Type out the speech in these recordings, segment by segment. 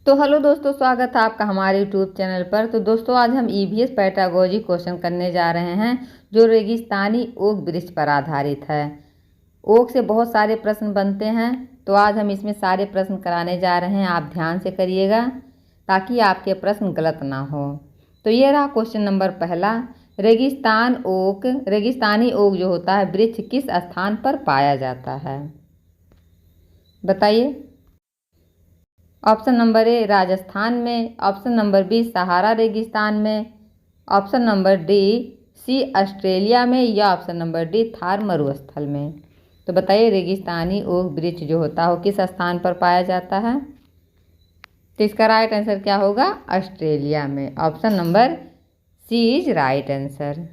तो हेलो दोस्तों, स्वागत है आपका हमारे यूट्यूब चैनल पर। तो दोस्तों आज हम ईवीएस पेडागोजी क्वेश्चन करने जा रहे हैं जो रेगिस्तानी ओक वृक्ष पर आधारित है। ओक से बहुत सारे प्रश्न बनते हैं, तो आज हम इसमें सारे प्रश्न कराने जा रहे हैं। आप ध्यान से करिएगा ताकि आपके प्रश्न गलत ना हो। तो ये रहा क्वेश्चन नंबर पहला। रेगिस्तानी ओक जो होता है वृक्ष किस स्थान पर पाया जाता है, बताइए। ऑप्शन नंबर ए राजस्थान में, ऑप्शन नंबर बी सहारा रेगिस्तान में, option number D C Australia में, या ऑप्शन नंबर डी थार मरुस्थल में। तो बताइए रेगिस्तानी ओक वृक्ष जो होता है वो किस स्थान पर पाया जाता है। तो इसका राइट आंसर क्या होगा, ऑस्ट्रेलिया में। Option number C is right answer.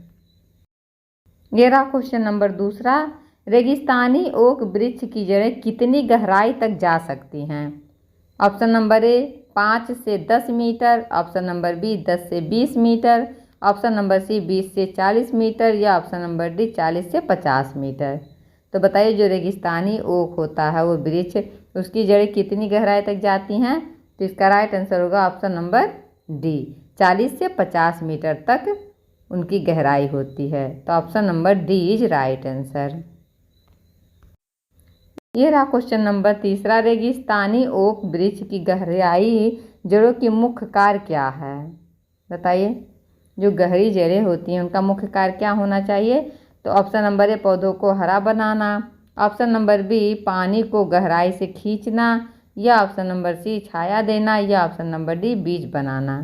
ये रहा क्वेश्चन नंबर दूसरा। रेगिस्तानी ओक वृक्ष की जड़ें कितनी गहराई तक जा सकती हैं। ऑप्शन नंबर ए 5 से 10 मीटर, ऑप्शन नंबर बी 10 से 20 मीटर, ऑप्शन नंबर सी 20 से 40 मीटर, या ऑप्शन नंबर डी 40 से 50 मीटर। तो बताइए जो रेगिस्तानी ओक होता है वो वृक्ष, उसकी जड़ें कितनी गहराई तक जाती हैं। तो इसका राइट आंसर होगा ऑप्शन नंबर डी, 40 से 50 मीटर तक उनकी गहराई होती है। तो option number D is right answer. ये रहा क्वेश्चन नंबर तीसरा। रेगिस्तानी ओक वृक्ष की गहराई जड़ों की मुख्य कार्य क्या है, बताइए। जो गहरी जड़ें होती हैं उनका मुख्य कार्य क्या होना चाहिए। तो ऑप्शन नंबर ए पौधों को हरा बनाना, ऑप्शन नंबर बी पानी को गहराई से खींचना, या ऑप्शन नंबर सी छाया देना, या ऑप्शन नंबर डी बीज बनाना।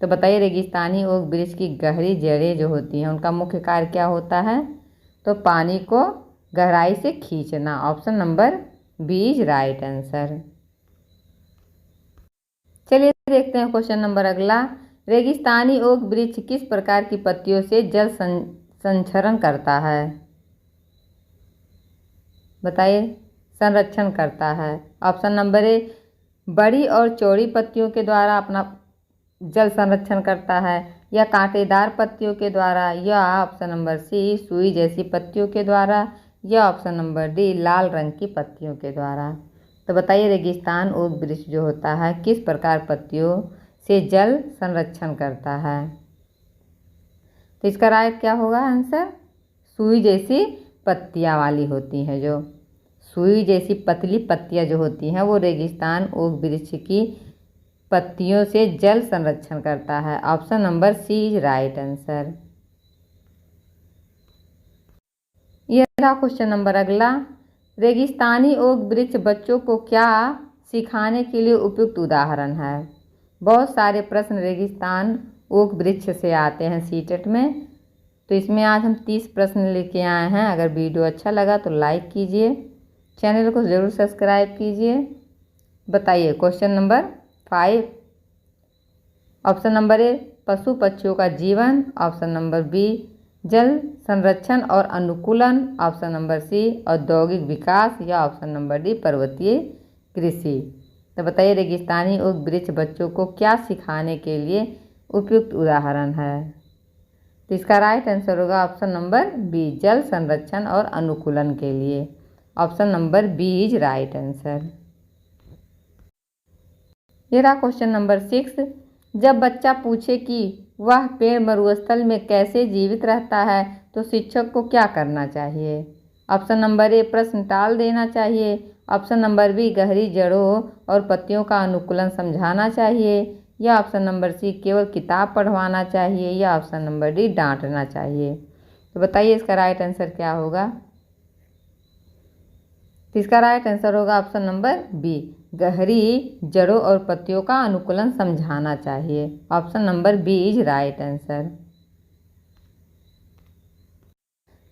तो बताइए रेगिस्तानी ओक वृक्ष की गहरी जड़ें जो होती हैं उनका मुख्य कार्य क्या होता है। तो पानी को गहराई से खींचना। Option number B is right answer. चलिए देखते हैं क्वेश्चन नंबर अगला। रेगिस्तानी ओक वृक्ष किस प्रकार की पत्तियों से जल संचरण करता है, बताइए। संरक्षण करता है। ऑप्शन नंबर ए बड़ी और चौड़ी पत्तियों के द्वारा अपना जल संरक्षण करता है, या कांटेदार पत्तियों के द्वारा, या ऑप्शन नंबर सी सुई जैसी पत्तियों के द्वारा, या ऑप्शन नंबर डी लाल रंग की पत्तियों के द्वारा। तो बताइए रेगिस्तान ओक वृक्ष जो होता है किस प्रकार पत्तियों से जल संरक्षण करता है। तो इसका राइट क्या होगा आंसर, सुई जैसी पत्तियां वाली होती हैं। जो सुई जैसी पतली पत्तियां जो होती हैं वो रेगिस्तान ओक वृक्ष की पत्तियों से जल संरक्षण करता है। Option number C is right answer. यह रहा क्वेश्चन नंबर अगला। रेगिस्तानी ओक वृक्ष बच्चों को क्या सिखाने के लिए उपयुक्त उदाहरण है। बहुत सारे प्रश्न रेगिस्तान ओक वृक्ष से आते हैं सीटेट में, तो इसमें आज हम 30 प्रश्न लेके आए हैं। अगर वीडियो अच्छा लगा तो लाइक कीजिए, चैनल को ज़रूर सब्सक्राइब कीजिए। बताइए question number 5। Option number A पशु पक्षियों का जीवन, ऑप्शन नंबर बी जल संरक्षण और अनुकूलन, ऑप्शन नंबर सी औद्योगिक विकास, या ऑप्शन नंबर डी पर्वतीय कृषि। तो बताइए रेगिस्तानी ओक वृक्ष बच्चों को क्या सिखाने के लिए उपयुक्त उदाहरण है। तो इसका राइट आंसर होगा ऑप्शन नंबर बी जल संरक्षण और अनुकूलन के लिए। Option number B is right answer. ये रहा क्वेश्चन नंबर 6। जब बच्चा पूछे कि वह पेड़ मरुस्थल में कैसे जीवित रहता है तो शिक्षक को क्या करना चाहिए। ऑप्शन नंबर ए प्रश्न टाल देना चाहिए, ऑप्शन नंबर बी गहरी जड़ों और पत्तियों का अनुकूलन समझाना चाहिए, या ऑप्शन नंबर सी केवल किताब पढ़वाना चाहिए, या ऑप्शन नंबर डी डांटना चाहिए। तो बताइए इसका राइट आंसर क्या होगा। तो इसका राइट आंसर होगा ऑप्शन नंबर बी गहरी जड़ों और पत्तियों का अनुकूलन समझाना चाहिए। Option number B is right answer.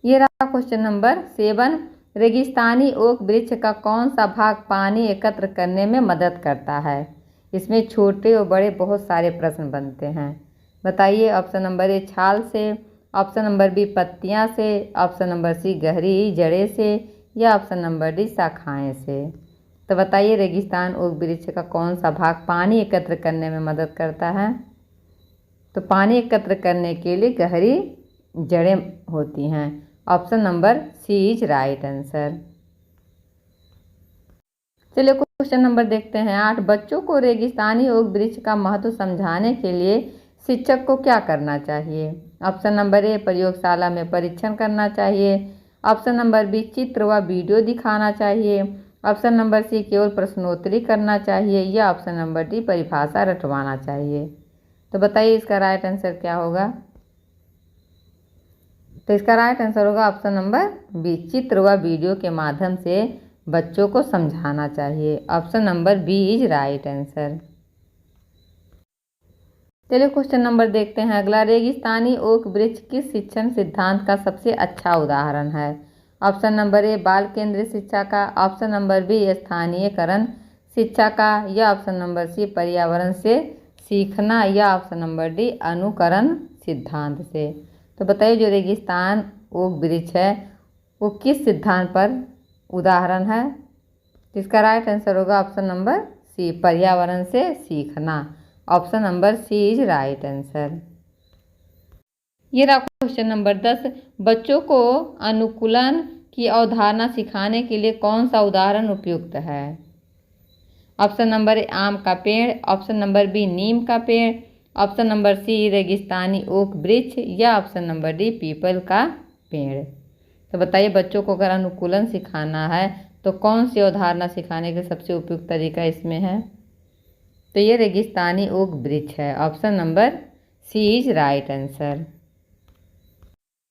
ये रहा क्वेश्चन नंबर 7। रेगिस्तानी ओक वृक्ष का कौन सा भाग पानी एकत्र करने में मदद करता है। इसमें छोटे और बड़े बहुत सारे प्रश्न बनते हैं। बताइए ऑप्शन नंबर ए छाल से, ऑप्शन नंबर बी पत्तियां से, ऑप्शन नंबर सी गहरी जड़ें से, या ऑप्शन नंबर डी शाखाएं से। तो बताइए रेगिस्तान ओक वृक्ष का कौन सा भाग पानी एकत्र करने में मदद करता है। तो पानी एकत्र करने के लिए गहरी जड़ें होती हैं। Option number C is right answer. चलिए क्वेश्चन नंबर देखते हैं 8। बच्चों को रेगिस्तानी ओक वृक्ष का महत्व समझाने के लिए शिक्षक को क्या करना चाहिए? ऑप्शन नंबर ए, प्रयोगशाला में परीक्षण करना चाहिए। ऑप्शन नंबर बी, चित्र व वीडियो दिखाना चाहिए। ऑप्शन नंबर सी, केवल प्रश्नोत्तरी करना चाहिए, या ऑप्शन नंबर डी, परिभाषा रटवाना चाहिए। तो बताइए इसका राइट आंसर क्या होगा? तो इसका राइट आंसर होगा ऑप्शन नंबर बी, चित्र व वीडियो के माध्यम से बच्चों को समझाना चाहिए। Option number B is right answer. चलिए क्वेश्चन नंबर देखते हैं अगला। रेगिस्तानी ओक वृक्ष किस शिक्षण सिद्धांत का सबसे अच्छा उदाहरण है? ऑप्शन नंबर ए, बाल केंद्रित शिक्षा का। ऑप्शन नंबर बी, स्थानीयकरण शिक्षा का, या ऑप्शन नंबर सी, पर्यावरण से सीखना, या ऑप्शन नंबर डी, अनुकरण सिद्धांत से। तो बताइए जो रेगिस्तान ओक वृक्ष है वो किस सिद्धांत पर उदाहरण है? इसका राइट आंसर होगा ऑप्शन नंबर सी, पर्यावरण से सीखना। Option number C is right answer. ये रहा क्वेश्चन नंबर 10। बच्चों को अनुकूलन की अवधारणा सिखाने के लिए कौन सा उदाहरण उपयुक्त है? ऑप्शन नंबर ए, आम का पेड़। ऑप्शन नंबर बी, नीम का पेड़। ऑप्शन नंबर सी, रेगिस्तानी ओक वृक्ष, या ऑप्शन नंबर डी, पीपल का पेड़। तो बताइए बच्चों को अगर अनुकूलन सिखाना है तो कौन सी अवधारणा सिखाने का सबसे उपयुक्त तरीका इसमें है? तो ये रेगिस्तानी ओक वृक्ष है। Option number C is right answer.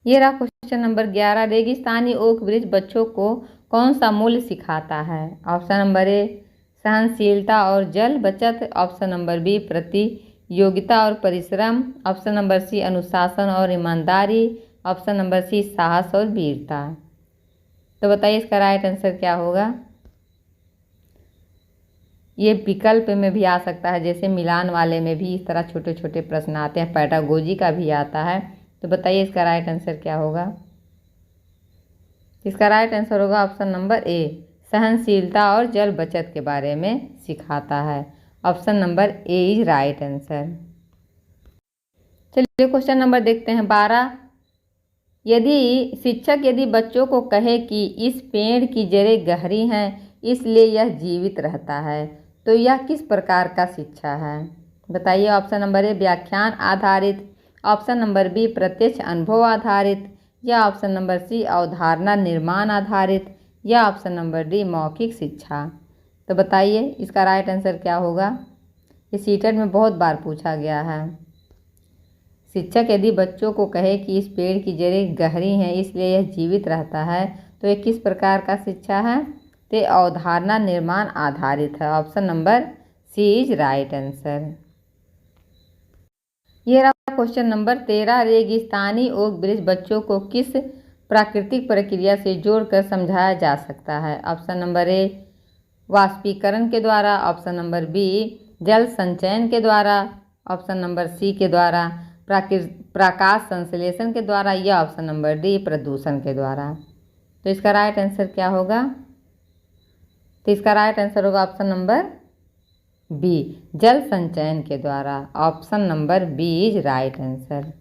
ये रहा क्वेश्चन नंबर 11। रेगिस्तानी ओक वृक्ष बच्चों को कौन सा मूल्य सिखाता है? ऑप्शन नंबर ए, सहनशीलता और जल बचत। ऑप्शन नंबर बी, प्रतियोगिता और परिश्रम। ऑप्शन नंबर सी, अनुशासन और ईमानदारी। ऑप्शन नंबर सी, साहस और वीरता। तो बताइए इसका राइट आंसर क्या होगा? ये विकल्प में भी आ सकता है, जैसे मिलान वाले में भी इस तरह छोटे छोटे प्रश्न आते हैं, पैडागोजी का भी आता है। तो बताइए इसका राइट आंसर क्या होगा? इसका राइट आंसर होगा ऑप्शन नंबर ए, सहनशीलता और जल बचत के बारे में सिखाता है। Option number A is right answer. चलिए क्वेश्चन नंबर देखते हैं 12। यदि बच्चों को कहे कि इस पेड़ की जड़ें गहरी हैं इसलिए यह जीवित रहता है, तो यह किस प्रकार का शिक्षा है? बताइए। ऑप्शन नंबर ए, व्याख्यान आधारित। ऑप्शन नंबर बी, प्रत्यक्ष अनुभव आधारित, या ऑप्शन नंबर सी, अवधारणा निर्माण आधारित, या ऑप्शन नंबर डी, मौखिक शिक्षा। तो बताइए इसका राइट आंसर क्या होगा? ये सीटेट में बहुत बार पूछा गया है। शिक्षक यदि बच्चों को कहे कि इस पेड़ की जड़ें गहरी हैं इसलिए यह जीवित रहता है, तो ये किस प्रकार का शिक्षा है? तो अवधारणा निर्माण आधारित है। Option number C is right answer. ये रहा क्वेश्चन नंबर 13। रेगिस्तानी ओक वृक्ष बच्चों को किस प्राकृतिक प्रक्रिया से जोड़कर समझाया जा सकता है? ऑप्शन नंबर ए, वाष्पीकरण के द्वारा। ऑप्शन नंबर बी, जल संचयन के द्वारा। ऑप्शन नंबर सी के द्वारा, प्रकाश संश्लेषण के द्वारा, या ऑप्शन नंबर डी, प्रदूषण के द्वारा। तो इसका राइट आंसर क्या होगा? तो इसका राइट आंसर होगा ऑप्शन नंबर बी, जल संचयन के द्वारा। Option number B is right answer.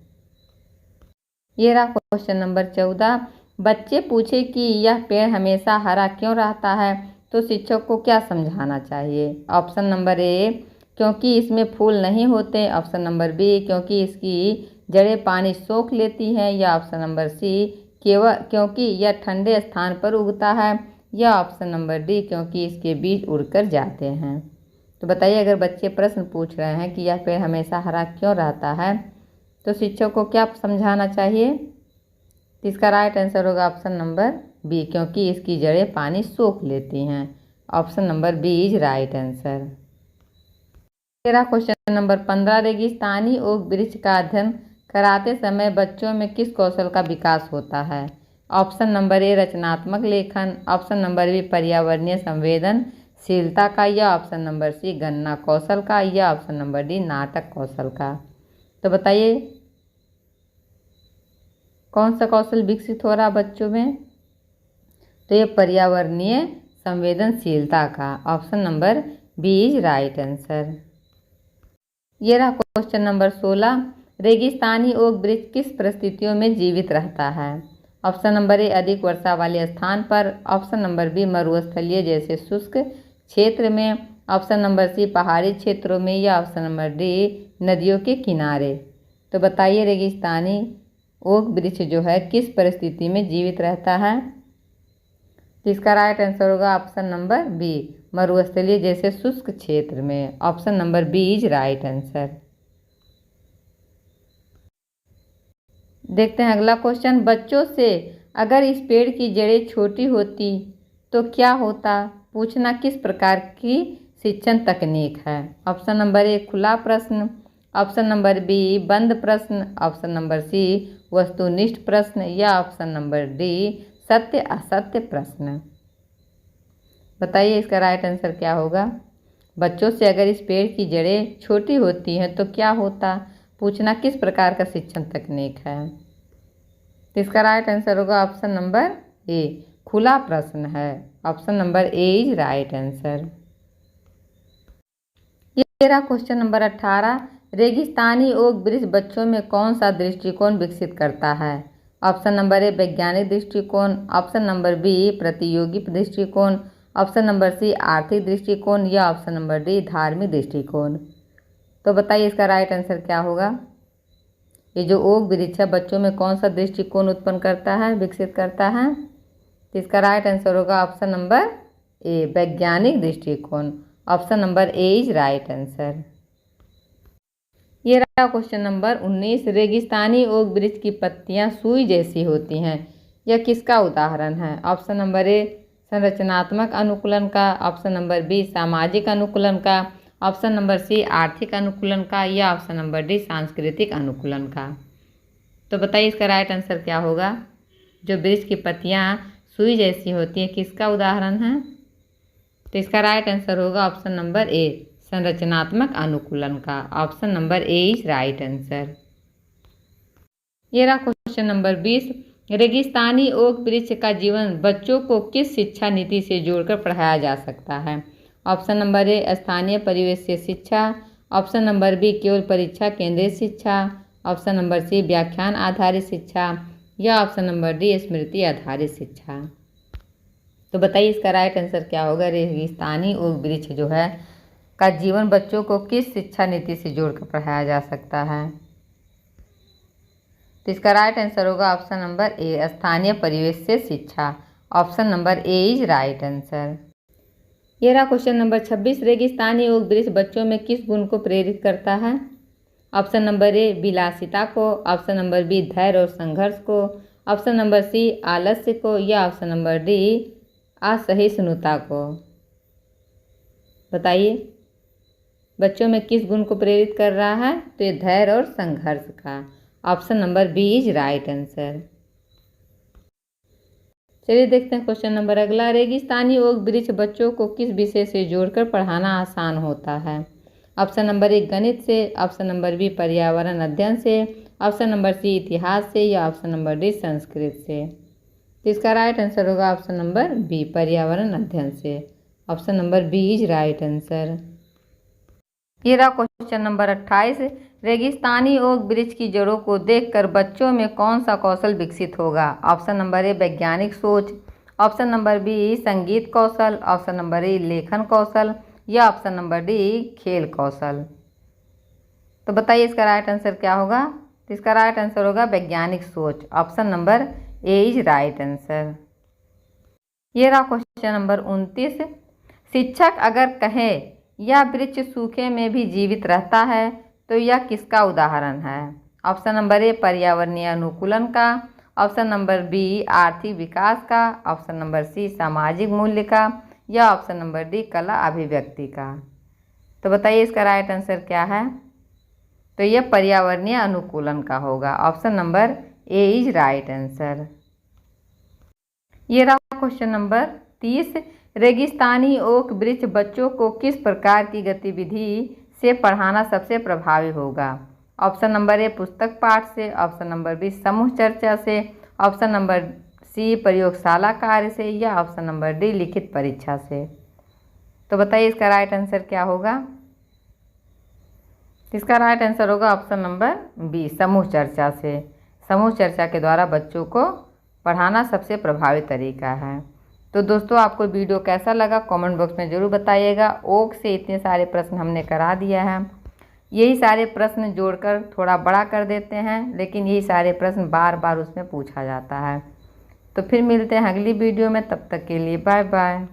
ये रहा क्वेश्चन नंबर 14। बच्चे पूछे कि यह पेड़ हमेशा हरा क्यों रहता है, तो शिक्षक को क्या समझाना चाहिए? ऑप्शन नंबर ए, क्योंकि इसमें फूल नहीं होते। ऑप्शन नंबर बी, क्योंकि इसकी जड़ें पानी सोख लेती हैं, या ऑप्शन नंबर सी, केवल क्योंकि यह ठंडे स्थान पर उगता है, या ऑप्शन नंबर डी, क्योंकि इसके बीज उड़कर जाते हैं। तो बताइए अगर बच्चे प्रश्न पूछ रहे हैं कि यह पेड़ हमेशा हरा क्यों रहता है, तो शिक्षक को क्या समझाना चाहिए? तो इसका राइट आंसर होगा ऑप्शन नंबर बी, क्योंकि इसकी जड़ें पानी सोख लेती हैं। Option number B is right answer. तेरा क्वेश्चन नंबर 15। रेगिस्तानी ओक वृक्ष का अध्ययन कराते समय बच्चों में किस कौशल का विकास होता है? ऑप्शन नंबर ए, रचनात्मक लेखन। ऑप्शन नंबर बी, पर्यावरणीय संवेदनशीलता का, या ऑप्शन नंबर सी, गणना कौशल का, या ऑप्शन नंबर डी, नाटक कौशल का। तो बताइए कौन सा कौशल विकसित हो रहा बच्चों में? तो ये पर्यावरणीय संवेदनशीलता का। Option number B is right answer. ये रहा क्वेश्चन नंबर 16। रेगिस्तानी ओक वृक्ष किस परिस्थितियों में जीवित रहता है? ऑप्शन नंबर ए, अधिक वर्षा वाले स्थान पर। ऑप्शन नंबर बी, मरुस्थलीय जैसे शुष्क क्षेत्र में, ऑप्शन नंबर सी पहाड़ी क्षेत्रों में, या ऑप्शन नंबर डी नदियों के किनारे। तो बताइए रेगिस्तानी ओक वृक्ष जो है किस परिस्थिति में जीवित रहता है। तो इसका राइट आंसर होगा ऑप्शन नंबर बी, मरुस्थलीय जैसे शुष्क क्षेत्र में। Option number B is right answer. देखते हैं अगला क्वेश्चन। बच्चों से अगर इस पेड़ की जड़ें छोटी होती तो क्या होता, पूछना किस प्रकार की शिक्षण तकनीक है। ऑप्शन नंबर ए खुला प्रश्न, ऑप्शन नंबर बी बंद प्रश्न, ऑप्शन नंबर सी वस्तुनिष्ठ प्रश्न, या ऑप्शन नंबर डी सत्य असत्य प्रश्न। बताइए इसका राइट आंसर क्या होगा। बच्चों से अगर इस पेड़ की जड़ें छोटी होती हैं तो क्या होता, पूछना किस प्रकार का शिक्षण तकनीक है। तो इसका राइट आंसर होगा ऑप्शन नंबर ए, खुला प्रश्न है। Option number A is right answer. ये रहा क्वेश्चन नंबर 18। रेगिस्तानी ओक वृक्ष बच्चों में कौन सा दृष्टिकोण विकसित करता है। ऑप्शन नंबर ए वैज्ञानिक दृष्टिकोण, ऑप्शन नंबर बी प्रतियोगी दृष्टिकोण, ऑप्शन नंबर सी आर्थिक दृष्टिकोण, या ऑप्शन नंबर डी धार्मिक दृष्टिकोण। तो बताइए इसका राइट आंसर क्या होगा। ये जो ओक वृक्ष है बच्चों में कौन सा दृष्टिकोण उत्पन्न करता है, विकसित करता है। तो इसका राइट आंसर होगा ऑप्शन नंबर ए वैज्ञानिक दृष्टिकोण। Option number A is right answer. ये रहा क्वेश्चन नंबर 19। रेगिस्तानी ओक वृक्ष की पत्तियां सुई जैसी होती हैं, यह किसका उदाहरण है। ऑप्शन नंबर ए संरचनात्मक अनुकूलन का, ऑप्शन नंबर बी सामाजिक अनुकूलन का, ऑप्शन नंबर सी आर्थिक अनुकूलन का, या ऑप्शन नंबर डी सांस्कृतिक अनुकूलन का। तो बताइए इसका राइट आंसर क्या होगा। जो वृक्ष की पत्तियां सुई जैसी होती है किसका उदाहरण है। तो इसका राइट आंसर होगा ऑप्शन नंबर ए संरचनात्मक अनुकूलन का। Option number A is right answer. ये रहा क्वेश्चन नंबर 20। रेगिस्तानी ओक वृक्ष का जीवन बच्चों को किस शिक्षा नीति से जोड़कर पढ़ाया जा सकता है। ऑप्शन नंबर ए स्थानीय परिवेश से शिक्षा, ऑप्शन नंबर बी केवल परीक्षा केंद्रित शिक्षा, ऑप्शन नंबर सी व्याख्यान आधारित शिक्षा, या ऑप्शन नंबर डी स्मृति आधारित शिक्षा। तो बताइए इसका राइट आंसर क्या होगा। रेगिस्तानी ओक वृक्ष जो है का जीवन बच्चों को किस शिक्षा नीति से जोड़कर पढ़ाया जा सकता है। तो इसका राइट आंसर होगा ऑप्शन नंबर ए स्थानीय परिवेश से शिक्षा। Option number A is right answer. ये रहा क्वेश्चन नंबर 26। रेगिस्तानी ओक वृक्ष बच्चों में किस गुण को प्रेरित करता है। ऑप्शन नंबर ए विलासिता को, ऑप्शन नंबर बी धैर्य और संघर्ष को, ऑप्शन नंबर सी आलस्य को, या ऑप्शन नंबर डी असहिष्णुता को। बताइए बच्चों में किस गुण को प्रेरित कर रहा है। तो ये धैर्य और संघर्ष का। Option number B is right answer. चलिए देखते हैं क्वेश्चन नंबर अगला। रेगिस्तानी ओक वृक्ष बच्चों को किस विषय से जोड़कर पढ़ाना आसान होता है। ऑप्शन नंबर ए गणित से, ऑप्शन नंबर बी पर्यावरण अध्ययन से, ऑप्शन नंबर सी इतिहास से, या ऑप्शन नंबर डी संस्कृत से। तो इसका राइट आंसर होगा ऑप्शन नंबर बी पर्यावरण अध्ययन से। Option number B is right answer. ये रहा क्वेश्चन नंबर 28। रेगिस्तानी ओक वृक्ष की जड़ों को देखकर बच्चों में कौन सा कौशल विकसित होगा। ऑप्शन नंबर ए वैज्ञानिक सोच, ऑप्शन नंबर बी संगीत कौशल, ऑप्शन नंबर ए लेखन कौशल, या ऑप्शन नंबर डी खेल कौशल। तो बताइए इसका राइट आंसर क्या होगा। तो इसका राइट आंसर होगा वैज्ञानिक सोच। Option number A is right answer. ये रहा क्वेश्चन नंबर 29। शिक्षक अगर कहे यह वृक्ष सूखे में भी जीवित रहता है तो यह किसका उदाहरण है। ऑप्शन नंबर ए पर्यावरणीय अनुकूलन का, ऑप्शन नंबर बी आर्थिक विकास का, ऑप्शन नंबर सी सामाजिक मूल्य का, या ऑप्शन नंबर डी कला अभिव्यक्ति का। तो बताइए इसका राइट आंसर क्या है। तो यह पर्यावरणीय अनुकूलन का होगा। Option number A is right answer. ये रहा क्वेश्चन नंबर 30। रेगिस्तानी ओक वृक्ष बच्चों को किस प्रकार की गतिविधि से पढ़ाना सबसे प्रभावी होगा। ऑप्शन नंबर ए पुस्तक पाठ से, ऑप्शन नंबर बी समूह चर्चा से, ऑप्शन नंबर सी प्रयोगशाला कार्य से, या ऑप्शन नंबर डी लिखित परीक्षा से। तो बताइए इसका राइट आंसर क्या होगा। इसका राइट आंसर होगा ऑप्शन नंबर बी समूह चर्चा से। समूह चर्चा के द्वारा बच्चों को पढ़ाना सबसे प्रभावी तरीका है। तो दोस्तों आपको वीडियो कैसा लगा कमेंट बॉक्स में ज़रूर बताइएगा। ओक से इतने सारे प्रश्न हमने करा दिया है। यही सारे प्रश्न जोड़कर थोड़ा बड़ा कर देते हैं, लेकिन यही सारे प्रश्न बार बार उसमें पूछा जाता है। तो फिर मिलते हैं अगली वीडियो में, तब तक के लिए बाय बाय।